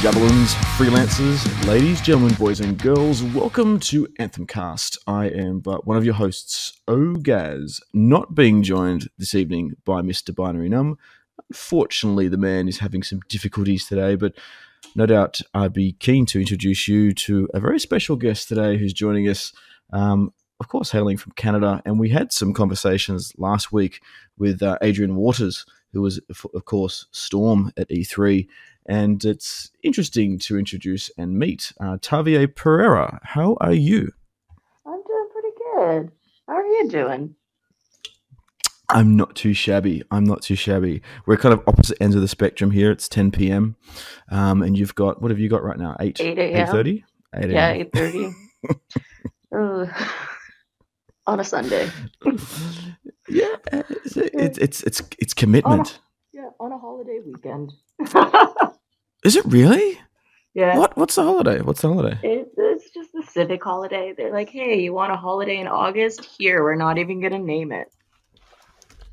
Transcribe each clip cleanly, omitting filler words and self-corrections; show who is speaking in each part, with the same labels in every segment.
Speaker 1: Javelins, freelancers, ladies, gentlemen, boys and girls, welcome to AnthemCast. I am but one of your hosts, Ogaz, not being joined this evening by Mr. Binary Num. Unfortunately, the man is having some difficulties today, but no doubt I'd be keen to introduce you to a very special guest today who's joining us, of course, hailing from Canada. And we had some conversations last week with Adrian Waters, who was, of course, Storm at E3. And it's interesting to introduce and meet Tavia Pereira. How are you?
Speaker 2: I'm doing pretty good. How are you doing?
Speaker 1: I'm not too shabby. We're kind of opposite ends of the spectrum here. It's 10 p.m. And you've got, what have you got right now? 8
Speaker 2: a.m.
Speaker 1: 8:30? 8 a.m.
Speaker 2: Yeah, 8:30. On a Sunday.
Speaker 1: Yeah, it's commitment.
Speaker 2: On a holiday weekend.
Speaker 1: Is it really?
Speaker 2: Yeah.
Speaker 1: What's the holiday?
Speaker 2: It's just a civic holiday. They're like, hey, you want a holiday in August? Here, we're not even going to name it.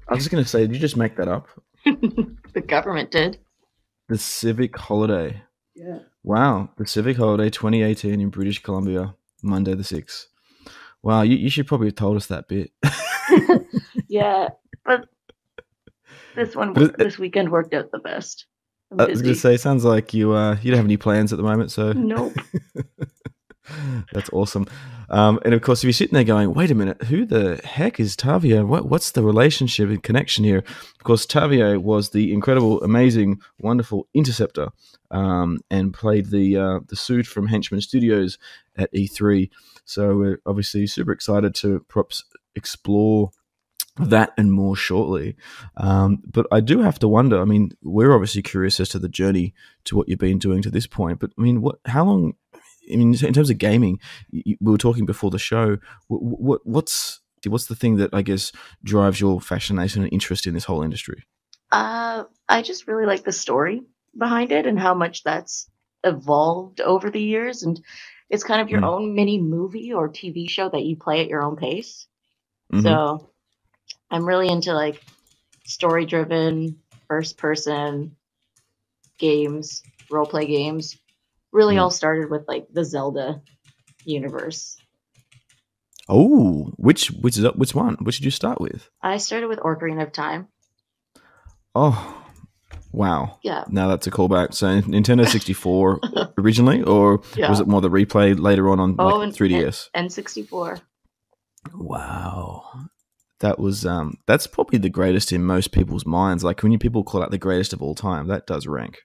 Speaker 1: I was going to say, did you just make that up?
Speaker 2: The government did.
Speaker 1: The civic holiday.
Speaker 2: Yeah.
Speaker 1: Wow. The civic holiday 2018 in British Columbia, Monday the 6th. Wow, you should probably have told us that bit.
Speaker 2: Yeah, but this weekend worked out the best.
Speaker 1: I was going to say, sounds like you don't have any plans at the moment, so
Speaker 2: nope.
Speaker 1: That's awesome. And of course, if you're sitting there going, wait a minute, who the heck is Tavia? What's the relationship and connection here? Of course, Tavia was the incredible, amazing, wonderful Interceptor, and played the suit from Henchman Studios at E3. So we're obviously super excited to perhaps explore that and more shortly. But I do have to wonder, I mean, we're obviously curious as to the journey to what you've been doing to this point, but I mean, how long, I mean, in terms of gaming, we were talking before the show, what's the thing that I guess drives your fascination and interest in this whole industry?
Speaker 2: I just really like the story behind it and how much that's evolved over the years. And it's kind of your own mini movie or TV show that you play at your own pace. Mm-hmm. So I'm really into like story-driven, first-person games, role-play games. Really all started with like the Zelda universe.
Speaker 1: Oh, which one? Which did you start with?
Speaker 2: I started with Ocarina of Time.
Speaker 1: Oh, wow.
Speaker 2: Yeah.
Speaker 1: Now that's a callback. So Nintendo 64 originally, or was it more the replay later on 3DS?
Speaker 2: N64.
Speaker 1: Wow. That was that's probably the greatest in most people's minds. Like when people call it the greatest of all time, that does rank.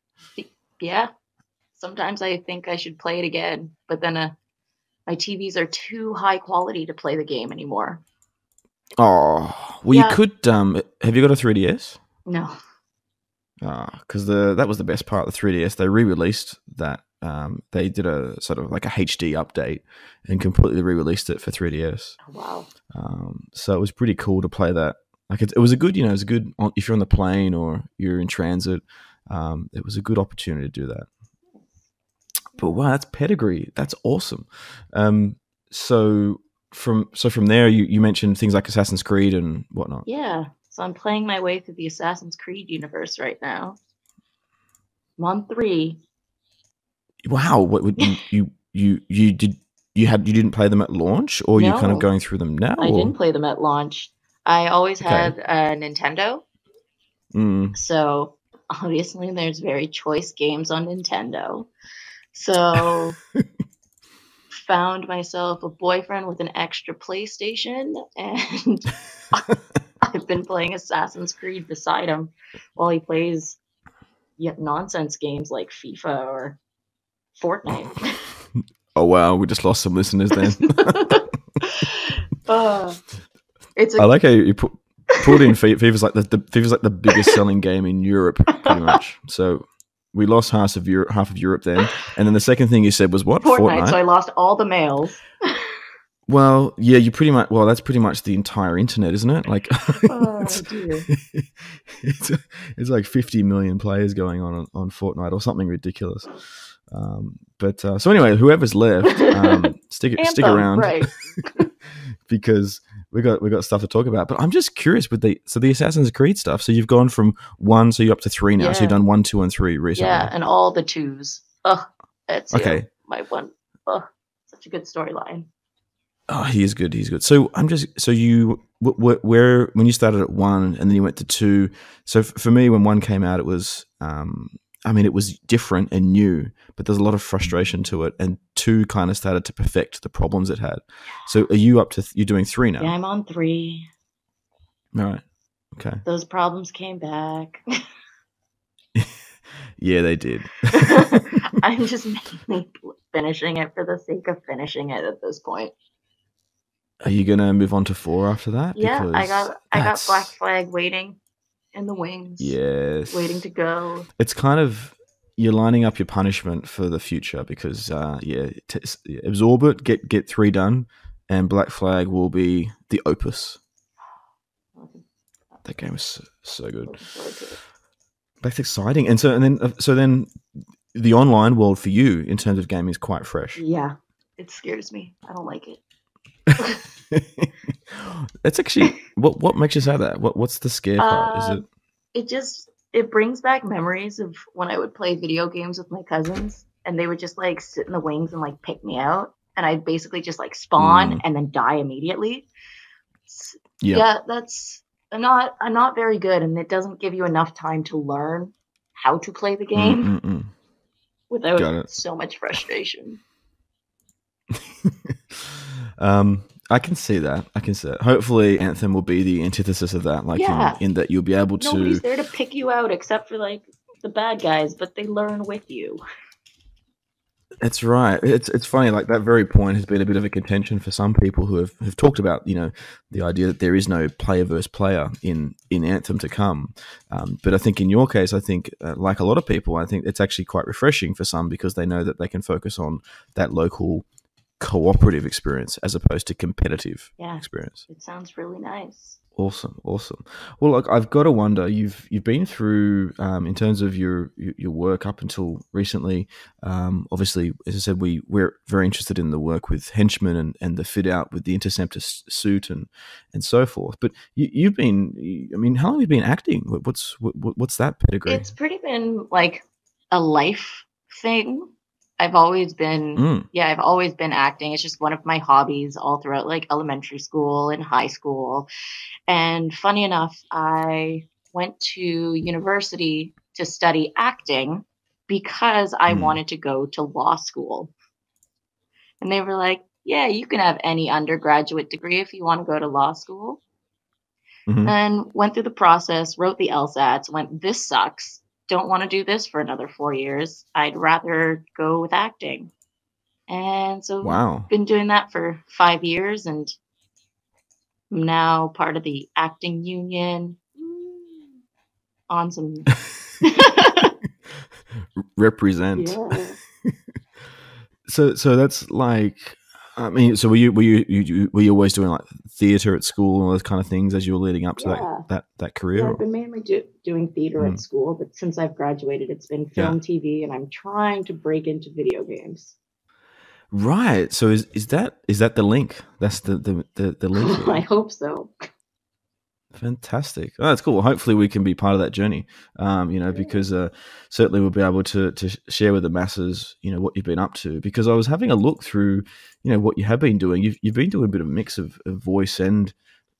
Speaker 2: Yeah. Sometimes I think I should play it again, but then my TVs are too high quality to play the game anymore.
Speaker 1: Oh, well, you could. Have you got a 3DS?
Speaker 2: No.
Speaker 1: Because that was the best part of the 3DS. They re-released that. They did a sort of like a HD update and completely re-released it for 3DS.
Speaker 2: Oh,
Speaker 1: wow. So it was pretty cool to play that. Like it was a good, it was a good, if you're on the plane or you're in transit, it was a good opportunity to do that. But wow, that's pedigree. That's awesome. So from there, you mentioned things like Assassin's Creed and whatnot.
Speaker 2: Yeah. So I'm playing my way through the Assassin's Creed universe right now. I'm on 3.
Speaker 1: Wow, what would you didn't play them at launch, or
Speaker 2: No,
Speaker 1: you're kind of going through them now?
Speaker 2: I didn't play them at launch. I always had a Nintendo. So obviously there's very choice games on Nintendo. So found myself a boyfriend with an extra PlayStation, and I've been playing Assassin's Creed beside him while he plays nonsense games like FIFA or Fortnite.
Speaker 1: Oh wow, we just lost some listeners then.
Speaker 2: I
Speaker 1: like how you pulled in FIFA's like the biggest selling game in Europe, pretty much. So we lost half of Europe then. And then the second thing you said was what?
Speaker 2: Fortnite. So I lost all the males.
Speaker 1: Well, yeah, that's pretty much the entire internet, isn't it? Like,
Speaker 2: dear.
Speaker 1: it's like 50 million players going on Fortnite or something ridiculous. So anyway, whoever's left, stick around,
Speaker 2: right?
Speaker 1: Because we got stuff to talk about. But I'm just curious with the Assassin's Creed stuff. So you've gone from 1, so you're up to 3 now.
Speaker 2: Yeah.
Speaker 1: So you've done 1, 2, and 3 recently.
Speaker 2: Yeah, and all the 2s. Oh, that's
Speaker 1: Okay.
Speaker 2: my one. Oh, such a good storyline.
Speaker 1: Oh, he is good. He's good. So where when you started at 1 and then you went to 2. So for me, when 1 came out, it was, it was different and new, but there's a lot of frustration to it. And 2 kind of started to perfect the problems it had. So are you you're doing 3 now?
Speaker 2: Yeah, I'm on 3.
Speaker 1: All right. Okay.
Speaker 2: Those problems came back.
Speaker 1: Yeah, they did.
Speaker 2: I'm just mainly finishing it for the sake of finishing it at this point.
Speaker 1: Are you gonna move on to 4 after that?
Speaker 2: Yeah,
Speaker 1: Because
Speaker 2: I got Black Flag waiting in the wings.
Speaker 1: Yes.
Speaker 2: Waiting to go.
Speaker 1: It's kind of, you're lining up your punishment for the future because absorb it, get 3 done, and Black Flag will be the opus. That game is so good. That's exciting. And then the online world for you in terms of gaming is quite fresh.
Speaker 2: Yeah, it scares me. I don't like it.
Speaker 1: That's actually what makes you say that? What's the scare part? Is
Speaker 2: it brings back memories of when I would play video games with my cousins and they would just like sit in the wings and like pick me out and I'd basically just like spawn and then die immediately. Yeah, I'm not very good, and it doesn't give you enough time to learn how to play the game without so much frustration.
Speaker 1: I can see that. Hopefully, Anthem will be the antithesis of that. Like in that you'll be able to.
Speaker 2: Nobody's there to pick you out except for like the bad guys, but they learn with you.
Speaker 1: That's right. It's funny. Like that very point has been a bit of a contention for some people who have talked about the idea that there is no player versus player in Anthem to come. But I think in your case, like a lot of people, I think it's actually quite refreshing for some because they know that they can focus on that local cooperative experience as opposed to competitive experience.
Speaker 2: It sounds really nice.
Speaker 1: Awesome. Well, look, I've got to wonder. You've been through in terms of your work up until recently. Obviously, as I said, we're very interested in the work with Henchmen and the fit out with the Interceptor suit and so forth. But you've been. I mean, how long have you been acting? What's that pedigree?
Speaker 2: It's pretty been like a life thing. I've always been acting. It's just one of my hobbies all throughout like elementary school and high school. And funny enough, I went to university to study acting because I wanted to go to law school. And they were like, yeah, you can have any undergraduate degree if you want to go to law school. And went through the process, wrote the LSATs, went, this sucks. Don't want to do this for another 4 years. I'd rather go with acting. And so I've been doing that for 5 years and I'm now part of the acting union on some
Speaker 1: represent.
Speaker 2: Yeah.
Speaker 1: So that's like, I mean, so were you always doing like theater at school and all those kind of things as you were leading up to that career?
Speaker 2: Yeah, I've been mainly doing theater at school, but since I've graduated, it's been film, TV, and I'm trying to break into video games.
Speaker 1: Right. So is that the link? That's the link here.
Speaker 2: I hope so.
Speaker 1: Fantastic. Oh, that's cool. Hopefully we can be part of that journey, because certainly we'll be able to share with the masses, what you've been up to. Because I was having a look through, what you have been doing. You've been doing a bit of a mix of voice and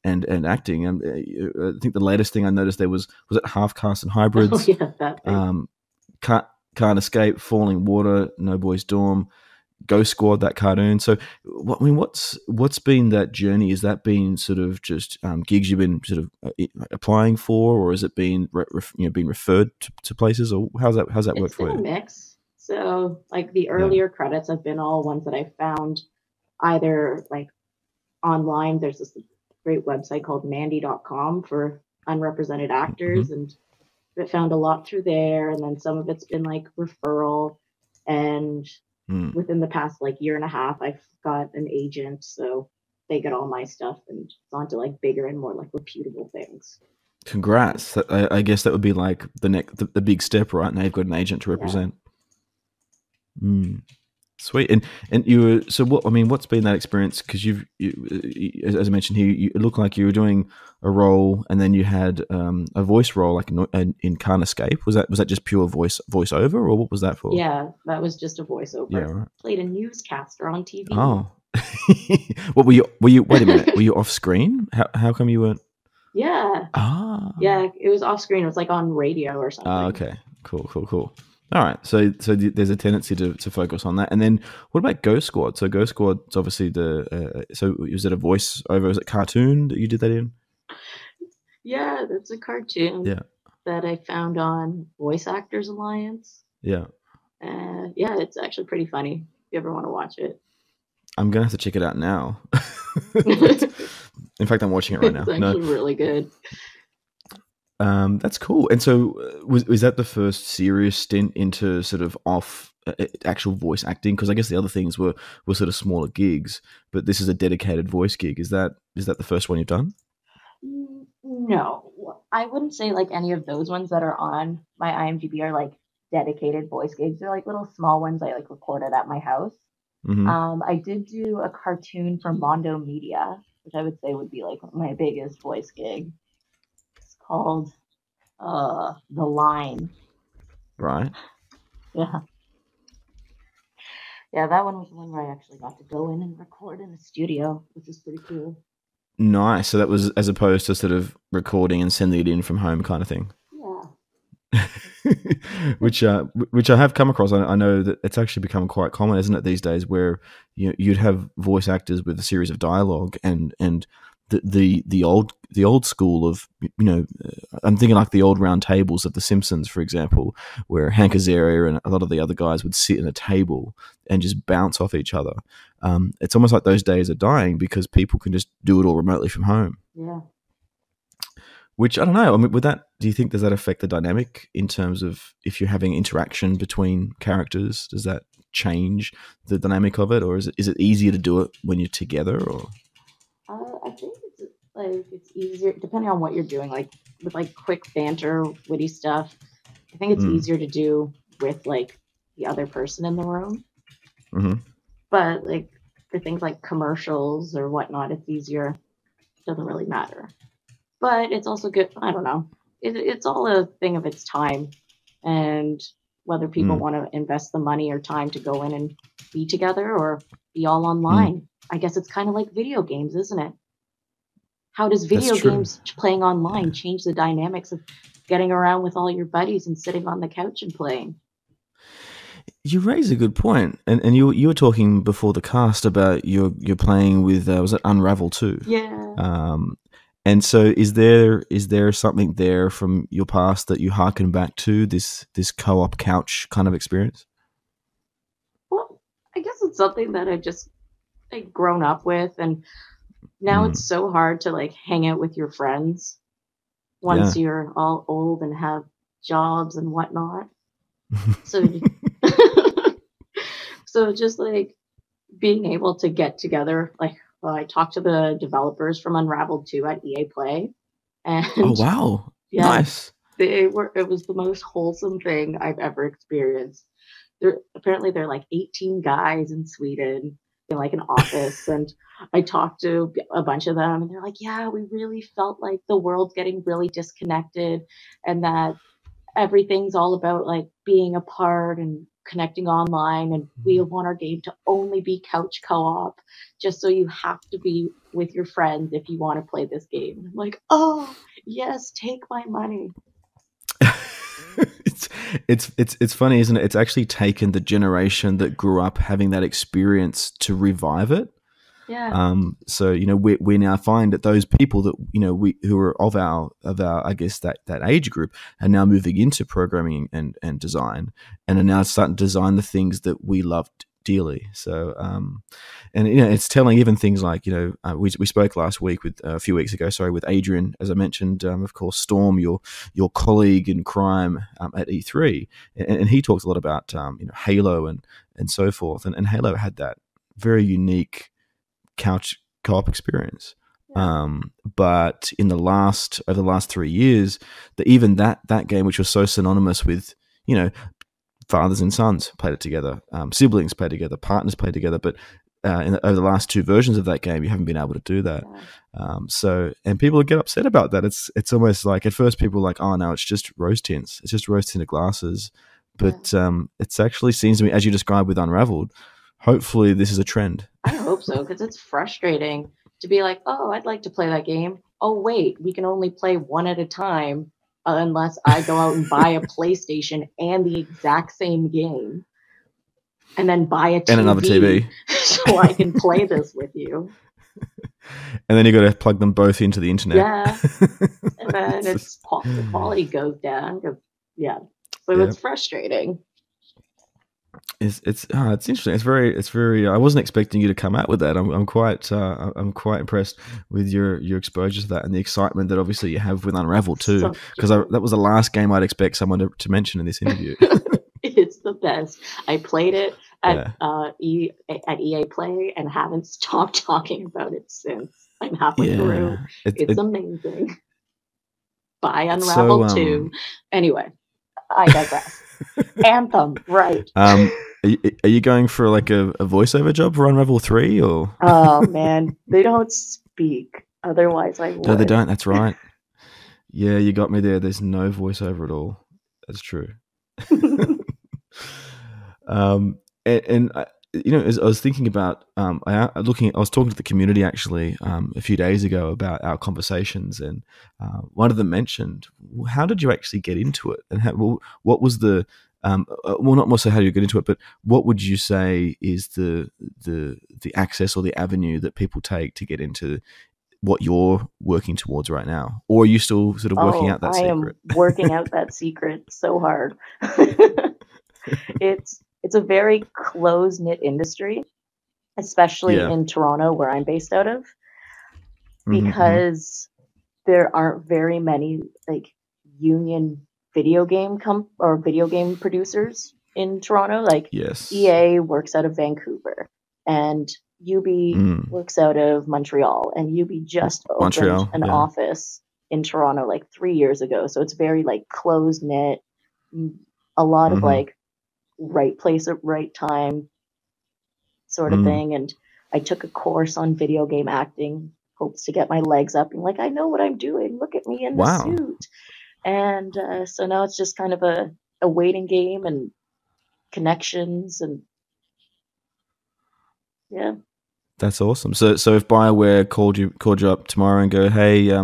Speaker 1: acting. And I think the latest thing I noticed there was it Half Caste and Hybrids?
Speaker 2: Oh, yeah, that thing.
Speaker 1: Can't Escape, Falling Water, No Boys Dorm, Ghost Squad, that cartoon. So, what's been that journey? Has that been sort of just gigs you've been sort of applying for, or has it been been referred to places, or how's that worked for you?
Speaker 2: It's been a mix. So, like the earlier credits have been all ones that I found either like online. There's this great website called Mandy.com for unrepresented actors, and I found a lot through there. And then some of it's been like referral and. Within the past like year and a half, I've got an agent, so they get all my stuff and it's on to like bigger and more like reputable things.
Speaker 1: Congrats! I guess that would be like the big step, right? Now you've got an agent to represent. Sweet. And you were, so what, I mean, what's been that experience? Because as I mentioned here, it looked like you were doing a role, and then you had a voice role, like in Can't Escape. Was that just pure voiceover, or what was that for?
Speaker 2: Yeah, that was just a voiceover.
Speaker 1: Yeah, right.
Speaker 2: Played a newscaster on TV.
Speaker 1: Oh, what were you? Wait a minute. Were you off screen? How come you weren't?
Speaker 2: Yeah.
Speaker 1: Ah.
Speaker 2: Yeah, it was off screen. It was like on radio or something.
Speaker 1: Okay. Cool. All right, so there's a tendency to focus on that, and then what about Ghost Squad? So Ghost Squad's obviously so was it a voiceover? Was it cartoon that you did that in?
Speaker 2: Yeah, that's a cartoon.
Speaker 1: Yeah.
Speaker 2: That I found on Voice Actors Alliance.
Speaker 1: Yeah.
Speaker 2: Yeah, it's actually pretty funny. If you ever want to watch it,
Speaker 1: I'm gonna have to check it out now. In fact, I'm watching it right now.
Speaker 2: It's actually really good.
Speaker 1: That's cool. And so, was that the first serious stint into sort of actual voice acting? Because I guess the other things were sort of smaller gigs, but this is a dedicated voice gig. Is that the first one you've done?
Speaker 2: No, I wouldn't say like any of those ones that are on my IMDb are like dedicated voice gigs. They're like little small ones I like recorded at my house.
Speaker 1: Mm-hmm.
Speaker 2: I did do a cartoon for Mondo Media, which I would say would be like my biggest voice gig. It's called The Line.
Speaker 1: Right.
Speaker 2: Yeah. Yeah, that one was the one where I actually got to go in and record in a studio, which is pretty cool.
Speaker 1: Nice. So that was as opposed to sort of recording and sending it in from home kind of thing.
Speaker 2: Yeah.
Speaker 1: which I have come across. I know that it's actually become quite common, isn't it, these days, where you'd have voice actors with a series of dialogue and the old school of, I'm thinking like the old round tables of The Simpsons, for example, where Hank Azaria and a lot of the other guys would sit in a table and just bounce off each other. It's almost like those days are dying because people can just do it all remotely from home.
Speaker 2: Yeah.
Speaker 1: Which, I don't know, I mean, do you think, does that affect the dynamic in terms of if you're having interaction between characters? Does that change the dynamic of it, or is it easier to do it when you're together? Or
Speaker 2: I think it's easier depending on what you're doing. Like with like quick banter, witty stuff. I think it's easier to do with like the other person in the room.
Speaker 1: Mm-hmm.
Speaker 2: But like for things like commercials or whatnot, it's easier. It doesn't really matter. But it's also good. I don't know. It's all a thing of its time, and whether people want to invest the money or time to go in and be together or be all online. I guess it's kind of like video games, isn't it? How does video games playing online change the dynamics of getting around with all your buddies and sitting on the couch and playing?
Speaker 1: You raise a good point, and you were talking before the cast about you're playing with was it Unravel 2?
Speaker 2: Yeah.
Speaker 1: And so is there something there from your past that you harken back to, this co-op couch kind of experience?
Speaker 2: Well, I guess it's something that I've just grown up with, and now it's so hard to like hang out with your friends once you're all old and have jobs and whatnot. So so just like being able to get together, like I talked to the developers from Unraveled 2 at EA Play, and
Speaker 1: oh wow,
Speaker 2: yeah,
Speaker 1: nice.
Speaker 2: It was the most wholesome thing I've ever experienced. Apparently they're like 18 guys in Sweden in like an office, and I talked to a bunch of them, and they're like, yeah, we really felt like the world's getting really disconnected, and that everything's all about like being apart and connecting online, and we want our game to only be couch co-op, just so you have to be with your friends if you want to play this game. I'm like, oh yes, take my money.
Speaker 1: It's funny, isn't it? It's actually taken the generation that grew up having that experience to revive it.
Speaker 2: Yeah.
Speaker 1: So we now find that those people that who are of our I guess that age group are now moving into programming and design, and are now starting to design the things that we loved dearly. So and it's telling, even things like we spoke last week with a few weeks ago, with Adrian, as I mentioned, of course, Storm, your colleague in crime at E3, and he talked a lot about Halo and so forth, and Halo had that very unique couch co-op experience. But over the last 3 years, even that game, which was so synonymous with fathers and sons played it together, siblings played together, partners played together. But over the last 2 versions of that game, you haven't been able to do that. And people get upset about that. It's almost like at first people are like, oh no, it's just rose tints. It's just rose tinted glasses. But it's actually seems to me, as you described with Unraveled, hopefully this is a trend.
Speaker 2: I hope so, because it's frustrating to be like, oh, I'd like to play that game. Oh, wait, we can only play one at a time unless I go out and buy a PlayStation and the exact same game. And then buy a TV.
Speaker 1: And another TV.
Speaker 2: So I can play this with you.
Speaker 1: And then you got to plug them both into the internet.
Speaker 2: Yeah. And then the quality goes down. So it's frustrating.
Speaker 1: It's interesting. It's very. I wasn't expecting you to come out with that. I'm quite impressed with your exposure to that and the excitement that obviously you have with Unravel too. Because that was the last game I'd expect someone to mention in this interview.
Speaker 2: It's the best. I played it at EA Play and haven't stopped talking about it since. I'm halfway through. It's amazing. Buy Unravel 2. Anyway, I digress. Anthem, right.
Speaker 1: Are you going for like a voiceover job for Unravel 3 or?
Speaker 2: Oh man, they don't speak. Otherwise I would.
Speaker 1: No, they don't. That's right. Yeah, you got me there. There's no voiceover at all. That's true. As I was thinking about, I was talking to the community actually a few days ago about our conversations, and one of them mentioned, how did you actually get into it, and what was the not more so how you get into it, but what would you say is the access or the avenue that people take to get into what you're working towards right now, or are you still sort of working out that secret?
Speaker 2: I am working out that secret so hard. It's a very close-knit industry, especially in Toronto, where I'm based out of, because there aren't very many like union video game producers in Toronto. Like EA works out of Vancouver, and UB works out of Montreal, and UB just opened an office in Toronto like 3 years ago. So it's very like close-knit, a lot of like right place at right time sort of thing. And I took a course on video game acting, hopes to get my legs up and like, I know what I'm doing. Look at me in the suit. And so now it's just kind of a waiting game and connections and yeah.
Speaker 1: That's awesome. So if BioWare called you up tomorrow and go, hey,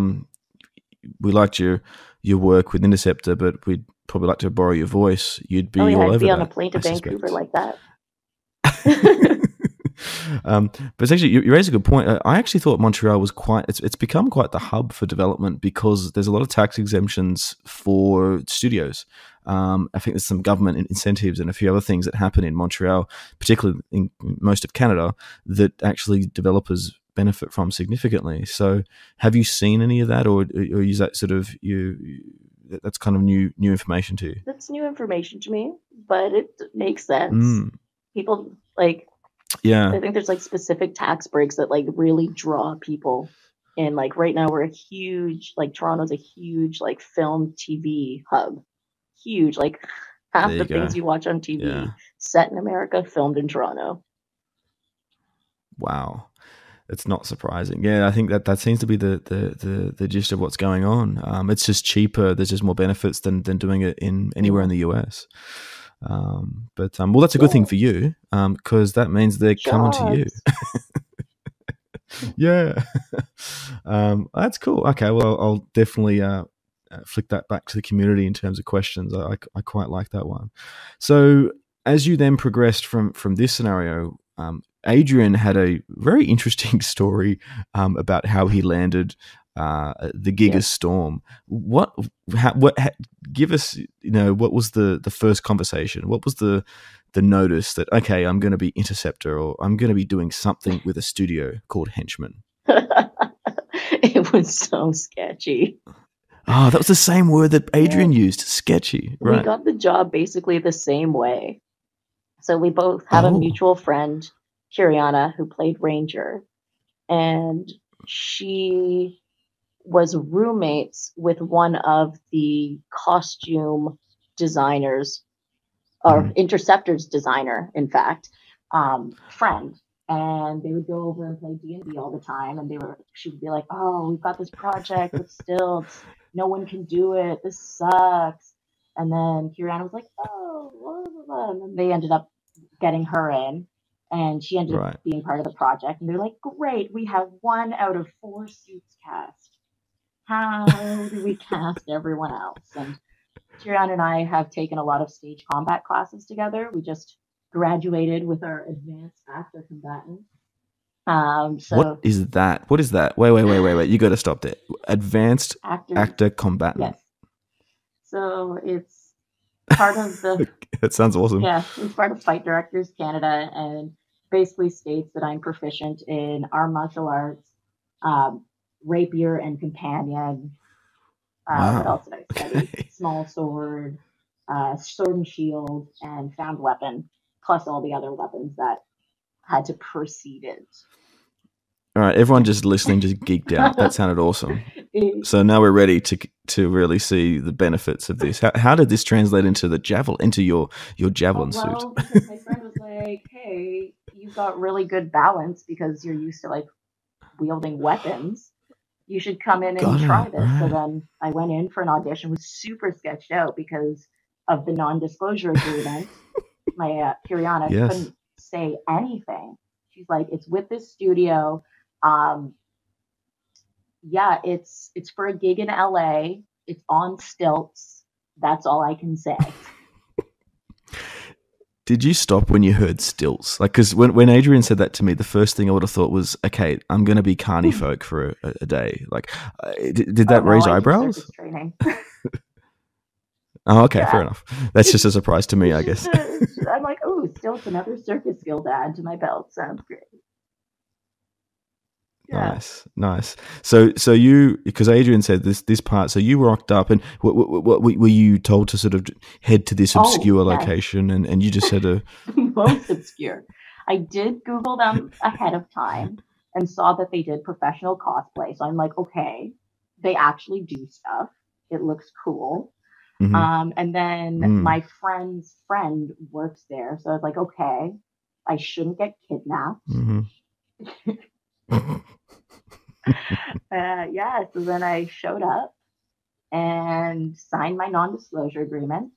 Speaker 1: we liked your work with Interceptor, but we'd probably like to borrow your voice, you'd be all over that.
Speaker 2: I'd be on a plane to Vancouver like that.
Speaker 1: But it's actually, you raise a good point. I actually thought Montreal was it's become quite the hub for development because there's a lot of tax exemptions for studios. I think there's some government incentives and a few other things that happen in Montreal, particularly in most of Canada, that actually developers benefit from significantly. So have you seen any of that, or is that sort of that's kind of new information to you?
Speaker 2: That's new information to me, but it makes sense. People like, I think there's like specific tax breaks that like really draw people in. Like right now we're Toronto's a huge like film TV hub. Huge, like half the things you watch on TV set in America, filmed in Toronto.
Speaker 1: Wow. It's not surprising. Yeah, I think that seems to be the gist of what's going on. It's just cheaper. There's just more benefits than doing it in anywhere in the US. But that's a good thing for you, because that means they're coming to you. Yeah. That's cool. Okay, well, I'll definitely flick that back to the community in terms of questions. I quite like that one. So as you then progressed from this scenario, Adrian had a very interesting story about how he landed the gig as Storm. Give us, what was the first conversation? What was the notice that, okay, I'm going to be Interceptor, or I'm going to be doing something with a studio called Henchman?
Speaker 2: It was so sketchy.
Speaker 1: Oh, that was the same word that Adrian used, sketchy. Right.
Speaker 2: We got the job basically the same way. So we both have a mutual friend, Kiriana, who played Ranger, and she was roommates with one of the costume designers or Interceptor's designer, in fact, friend. And they would go over and play D&D all the time. And she would be like, oh, we've got this project with stilts. No one can do it. This sucks. And then Kiriana was like, oh, blah, blah, blah. And then they ended up getting her in. And she ended up being part of the project. And they're like, great, we have 1 out of 4 suits cast. How do we cast everyone else? And Kiriana and I have taken a lot of stage combat classes together. We just graduated with our advanced actor combatant. So
Speaker 1: what is that? What is that? Wait. You got to stop there. Advanced actor combatant.
Speaker 2: Yes. So it's part of the...
Speaker 1: That sounds awesome.
Speaker 2: Yeah, it's part of Fight Directors Canada, and basically states that I'm proficient in arm martial arts, rapier and companion. What else did I study? Okay. Small sword, sword and shield, and found weapon, plus all the other weapons that had to precede it.
Speaker 1: All right, everyone just listening just geeked out. That sounded awesome. So now we're ready to really see the benefits of this. How did this translate into the javelin, into your javelin suit?
Speaker 2: Well, because my friend was like, "Hey, you've got really good balance because you're used to like wielding weapons. You should come in and try this." Right. So then I went in for an audition, was super sketched out because of the non-disclosure agreement. My Kiriana couldn't say anything. She's like, "It's with this studio. It's for a gig in LA. It's on stilts. That's all I can say."
Speaker 1: Did you stop when you heard stilts? Like, because when Adrian said that to me, the first thing I would have thought was, okay, I'm going to be carny folk for a day. Like, did that raise eyebrows?
Speaker 2: Circus training.
Speaker 1: Oh, okay, fair enough. That's just a surprise to me, I guess.
Speaker 2: I'm like, oh, stilts, another circus skill to add to my belt. Sounds great.
Speaker 1: Yeah. Nice. So you, because Adrian said this part, so you rocked up, and what were you told to sort of head to this obscure location, and you just had to...
Speaker 2: Most obscure. I did Google them ahead of time and saw that they did professional cosplay. So I'm like, okay, they actually do stuff. It looks cool. Mm-hmm. And then my friend's friend works there. So I was like, okay, I shouldn't get kidnapped.
Speaker 1: Mm-hmm.
Speaker 2: So then I showed up and signed my non-disclosure agreement,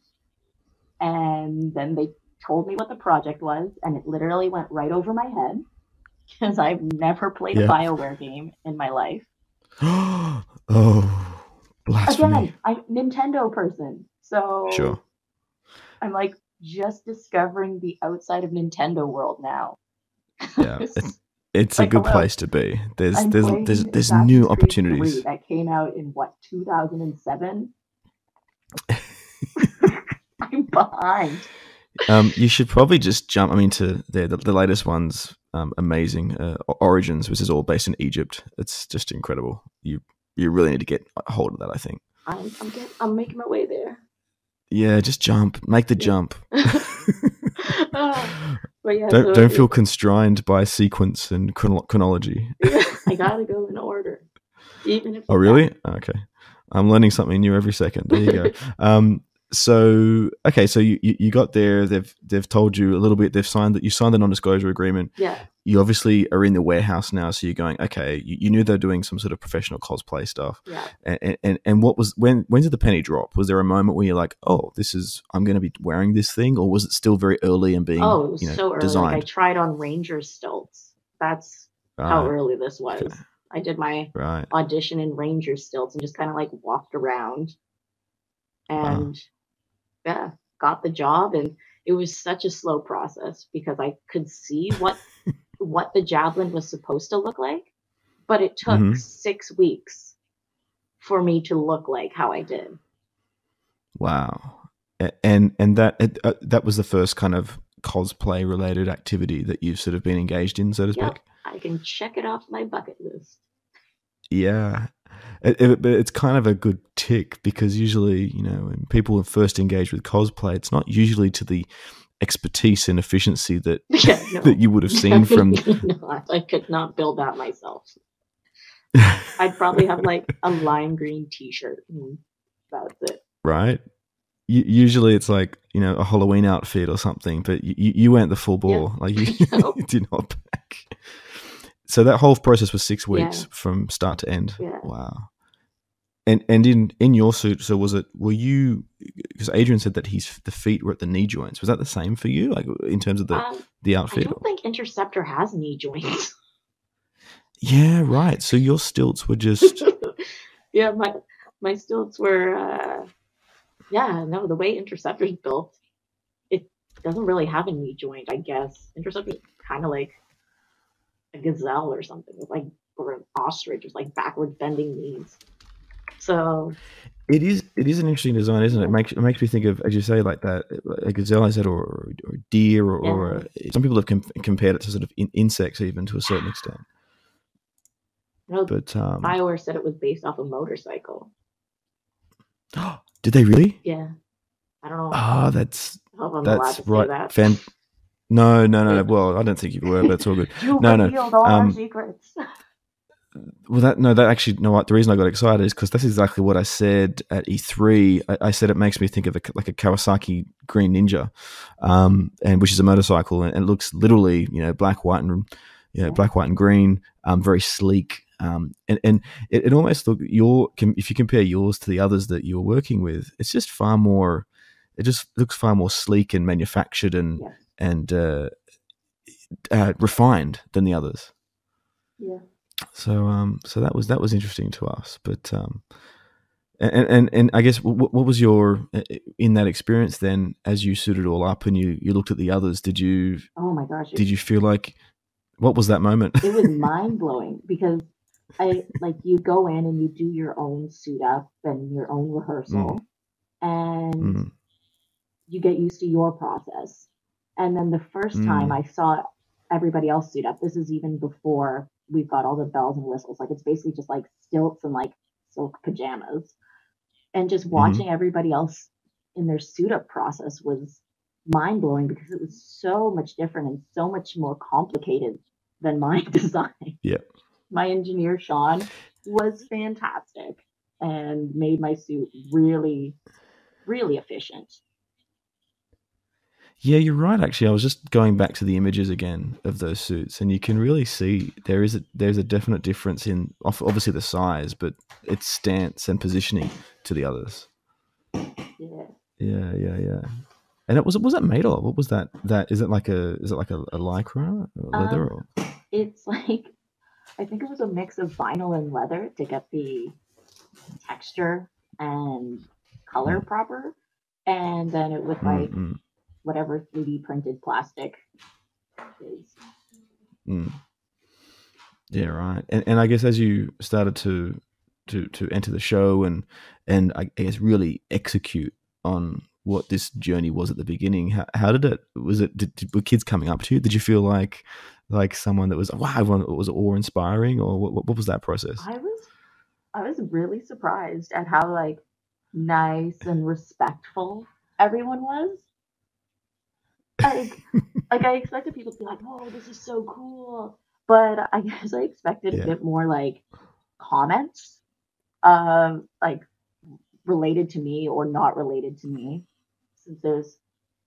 Speaker 2: and then they told me what the project was, and it literally went right over my head because I've never played a BioWare game in my life.
Speaker 1: Oh, blasphemy.
Speaker 2: Again, I'm a Nintendo person, so
Speaker 1: sure.
Speaker 2: I'm like just discovering the outside of Nintendo world now.
Speaker 1: Yeah. It's like, a good place to be. There's new opportunities.
Speaker 2: That came out in 2007. I'm behind.
Speaker 1: You should probably just jump. I mean, to the latest one's amazing. Origins, which is all based in Egypt. It's just incredible. You really need to get a hold of that, I think.
Speaker 2: I'm making my way there.
Speaker 1: Yeah, just jump. Make the jump.
Speaker 2: But yeah,
Speaker 1: don't feel constrained by sequence and chronology.
Speaker 2: I gotta go in order, even if.
Speaker 1: Oh, really? Okay, I'm learning something new every second. There you go. So you got there. They've told you a little bit. You signed the non-disclosure agreement.
Speaker 2: Yeah.
Speaker 1: You obviously are in the warehouse now, so you're going, okay, you knew they're doing some sort of professional cosplay stuff.
Speaker 2: Yeah.
Speaker 1: And when did the penny drop? Was there a moment where you're like, oh, I'm going to be wearing this thing, or was it still very early and being
Speaker 2: so early?
Speaker 1: Designed?
Speaker 2: Like I tried on Ranger stilts. That's how early this was. Okay. I did my audition in Ranger stilts and just kind of like walked around and got the job. And it was such a slow process because I could see what the Javelin was supposed to look like, but it took 6 weeks for me to look like how I did.
Speaker 1: Wow. And that was the first kind of cosplay related activity that you've sort of been engaged in, so to speak?
Speaker 2: I can check it off my bucket list.
Speaker 1: Yeah. But it's kind of a good tick because usually, when people first engage with cosplay, it's not usually to the expertise and efficiency that that you would have seen from.
Speaker 2: No, I could not build that myself. I'd probably have like a lime green T-shirt. And that's it.
Speaker 1: Right. usually it's like, a Halloween outfit or something, but you went the full bore. Like you, you did not pack. So that whole process was 6 weeks from start to end.
Speaker 2: Yeah.
Speaker 1: Wow. And in your suit, so were you, because Adrian said that the feet were at the knee joints. Was that the same for you, like in terms of the outfit?
Speaker 2: I don't think Interceptor has knee joints.
Speaker 1: Yeah, right. So your stilts were just...
Speaker 2: Yeah, my stilts were, the way Interceptor's built, it doesn't really have a knee joint, I guess. Interceptor's kind of like a gazelle or something, or an ostrich with like backward bending knees. So
Speaker 1: it is an interesting design, isn't it? It makes me think of, as you say, like that, a gazelle, I said, or deer, or some people have compared it to sort of insects, even to a certain extent.
Speaker 2: But BioWare said it was based off a motorcycle.
Speaker 1: Did they really?
Speaker 2: Yeah, I don't know.
Speaker 1: Oh, that's right.
Speaker 2: That.
Speaker 1: No. Well, I don't think you were, but it's all good.
Speaker 2: You revealed all our secrets.
Speaker 1: Well, that actually, what? The reason I got excited is because that's exactly what I said at E3. I said it makes me think of a Kawasaki Green Ninja, and which is a motorcycle, and it looks literally, black, white, and green, very sleek. And it almost if you compare yours to the others that you were working with, it's just far more. It just looks far more sleek and manufactured and refined than the others.
Speaker 2: Yeah.
Speaker 1: So that was interesting to us, but and I guess what was your, in that experience then, as you suited it all up and you looked at the others? Did you?
Speaker 2: Oh my gosh!
Speaker 1: Did you feel like, what was that moment?
Speaker 2: It was mind blowing because you go in and you do your own suit up and your own rehearsal, and you get used to your process, and then the first time I saw everybody else suit up, this is even before we've got all the bells and whistles. Like, it's basically just like stilts and like silk pajamas. And just watching everybody else in their suit up process was mind blowing because it was so much different and so much more complicated than my design.
Speaker 1: Yeah.
Speaker 2: My engineer, Sean, was fantastic and made my suit really, really efficient.
Speaker 1: Yeah, you're right. Actually, I was just going back to the images again of those suits, and you can really see there's a definite difference in obviously the size, but its stance and positioning to the others. Yeah. And was that made of? What was that? Is it like a lycra or leather? Or?
Speaker 2: It's like, I think it was a mix of vinyl and leather to get the texture and color proper, and then it was like. Whatever 3D printed plastic is.
Speaker 1: Yeah, right. And I guess as you started to enter the show and I guess really execute on what this journey was at the beginning, how did it? Were kids coming up to you? Did you feel like someone that was, wow, was awe inspiring, or what was that process?
Speaker 2: I was really surprised at how like nice and respectful everyone was. I expected people to be like, "Oh, this is so cool," but I guess I expected a bit more like comments, like related to me or not related to me, since there's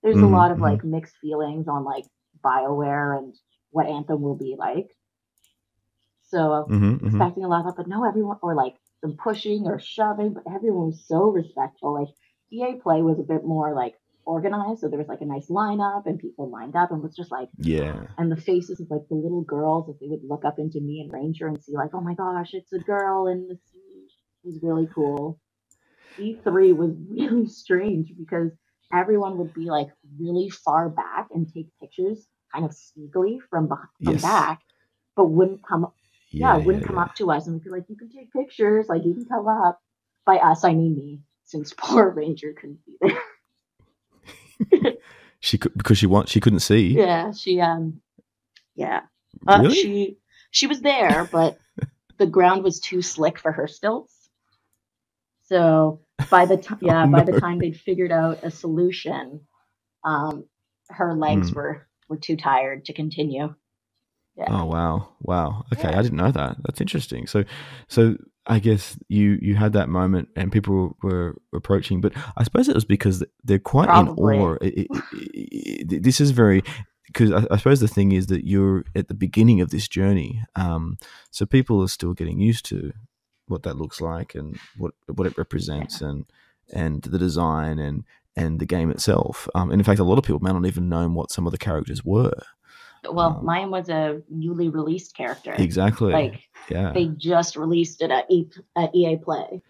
Speaker 2: a lot of like mixed feelings on like BioWare and what Anthem will be like. So expecting a lot of that, but no, everyone, or like some pushing or shoving, but everyone was so respectful. Like EA Play was a bit more like organized, so there was like a nice lineup and people lined up and was just like, and the faces of like the little girls, if they would look up into me and Ranger and see like, oh my gosh, it's a girl in the suit, was really cool. E3 was really strange because everyone would be like really far back and take pictures kind of sneakily from back, but wouldn't come up to us and we'd be like, you can take pictures, like you can come up. By us, I mean me, since poor Ranger couldn't be there.
Speaker 1: She couldn't see.
Speaker 2: Yeah,
Speaker 1: Really?
Speaker 2: she was there, but the ground was too slick for her stilts. So by the time they'd figured out a solution, her legs were too tired to continue. Yeah.
Speaker 1: Oh wow. Okay, I didn't know that. That's interesting. So I guess you had that moment and people were approaching, but I suppose it was because they're quite
Speaker 2: Probably.
Speaker 1: in awe. This is very, because I suppose the thing is that you're at the beginning of this journey, so people are still getting used to what that looks like and what it represents, and the design and the game itself. And in fact, a lot of people may not even know what some of the characters were.
Speaker 2: Well, mine was a newly released character.
Speaker 1: Exactly.
Speaker 2: Like, they just released it at EA Play.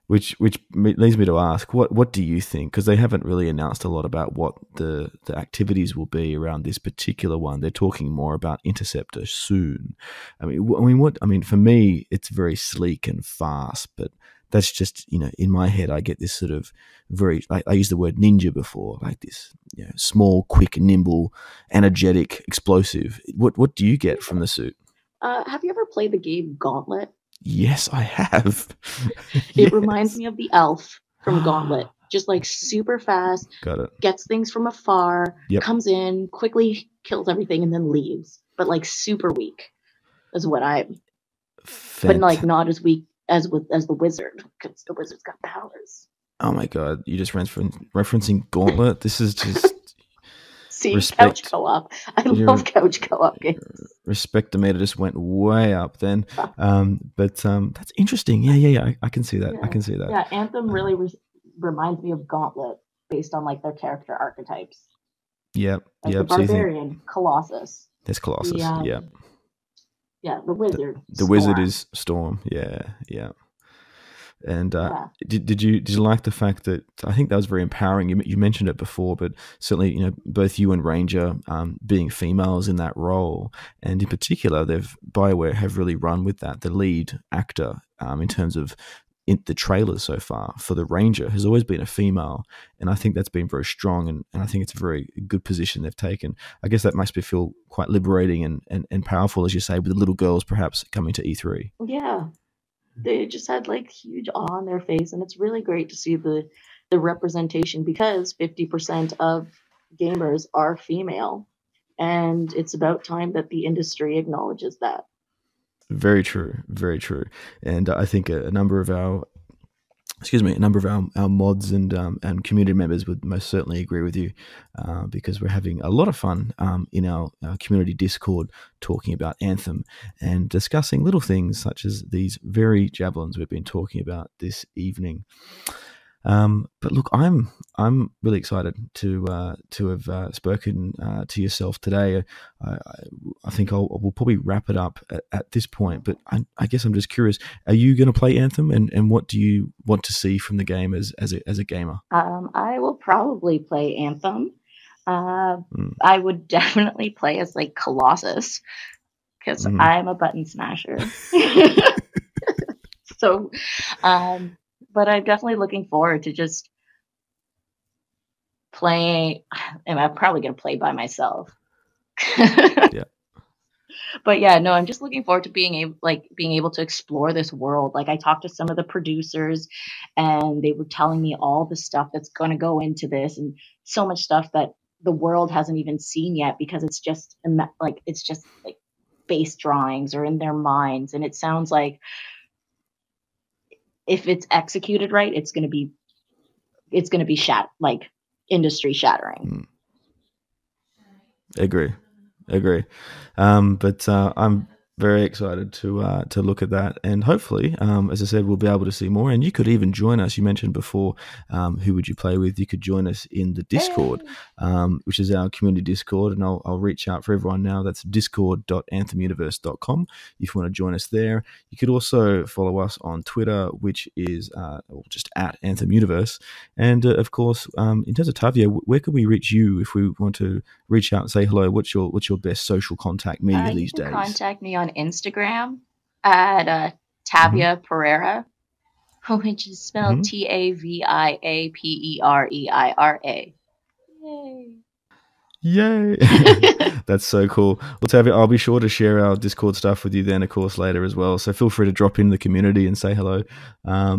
Speaker 1: Which leads me to ask, what do you think? Because they haven't really announced a lot about what the activities will be around this particular one. They're talking more about Interceptor soon. I mean, for me, it's very sleek and fast, but that's just, in my head, I get this sort of very, I used the word ninja before, like this, small, quick, nimble, energetic, explosive. What do you get from the suit?
Speaker 2: Have you ever played the game Gauntlet?
Speaker 1: Yes, I have.
Speaker 2: It reminds me of the elf from Gauntlet. Just like super fast.
Speaker 1: Got it.
Speaker 2: Gets things from afar. Yep. Comes in, quickly kills everything, and then leaves. But like super weak is what I'm. But like not as weak as the wizard, because the wizard's got powers.
Speaker 1: Oh my god! You just referencing Gauntlet. This is just.
Speaker 2: See, couch co-op. I love couch co-op games.
Speaker 1: Respect meter just went way up then. But that's interesting. Yeah. I can see that. I can see that.
Speaker 2: Yeah, Anthem really reminds me of Gauntlet based on like their character archetypes.
Speaker 1: Yep.
Speaker 2: Like the barbarian, Colossus.
Speaker 1: There's Colossus. Yeah,
Speaker 2: the wizard.
Speaker 1: The wizard is Storm. Yeah. And did you like the fact that I think that was very empowering? You mentioned it before, but certainly both you and Ranger being females in that role, and in particular, BioWare have really run with that. The lead actor in terms of the trailers so far for the Ranger has always been a female, and I think that's been very strong, and I think it's a very good position they've taken. I guess that makes me feel quite liberating and powerful, as you say, with the little girls perhaps coming to E3.
Speaker 2: Yeah. They just had like huge awe on their face, and it's really great to see the representation, because 50% of gamers are female, and it's about time that the industry acknowledges that.
Speaker 1: Very true, very true. And I think a number of our mods and community members would most certainly agree with you, because we're having a lot of fun in our community Discord talking about Anthem and discussing little things such as these very javelins we've been talking about this evening. But look, I'm really excited to have spoken to yourself today. I think we'll probably wrap it up at this point. But I guess I'm just curious: are you going to play Anthem, and what do you want to see from the game as a gamer?
Speaker 2: I will probably play Anthem. I would definitely play as like Colossus, because I'm a button smasher. So. But I'm definitely looking forward to just playing, and I'm probably going to play by myself.
Speaker 1: Yeah.
Speaker 2: But yeah, no, I'm just looking forward to being able to explore this world. Like, I talked to some of the producers, and they were telling me all the stuff that's going to go into this, and so much stuff that the world hasn't even seen yet, because it's just like base drawings or in their minds, and it sounds like, if it's executed right, it's going to be industry shattering.
Speaker 1: Agree. But I'm very excited to look at that, and hopefully, as I said, we'll be able to see more. And you could even join us. You mentioned before, who would you play with? You could join us in the Discord, which is our community Discord, and I'll reach out for everyone now. That's discord.anthemuniverse.com if you want to join us there. You could also follow us on Twitter, which is just at Anthem Universe. And of course, in terms of Tavia, where could we reach you if we want to reach out and say hello? What's your best social contact media these days?
Speaker 2: Contact me on Instagram at Tavia Pereira, which is spelled TaviaPereira.
Speaker 1: Yay! That's so cool. Well, Tavia, I'll be sure to share our Discord stuff with you then, of course, later as well. So feel free to drop in the community and say hello,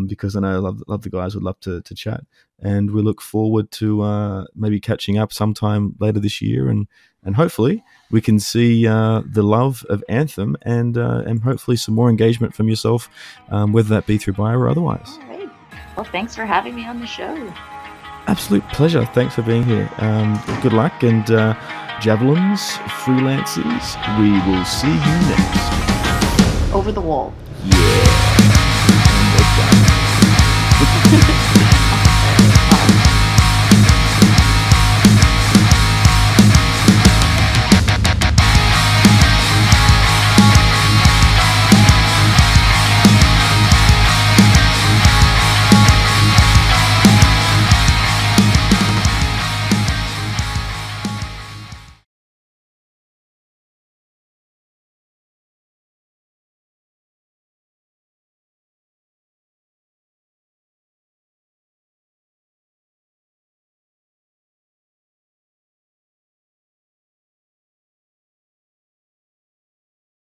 Speaker 1: because I know love the guys would love to chat, and we look forward to maybe catching up sometime later this year, and hopefully we can see the love of Anthem and hopefully some more engagement from yourself, whether that be through BioWare or otherwise.
Speaker 2: All right. Well, thanks for having me on the show.
Speaker 1: Absolute pleasure. Thanks for being here. Good luck, and Javelins, freelancers, we will see you next.
Speaker 2: Over the wall.
Speaker 1: Yeah.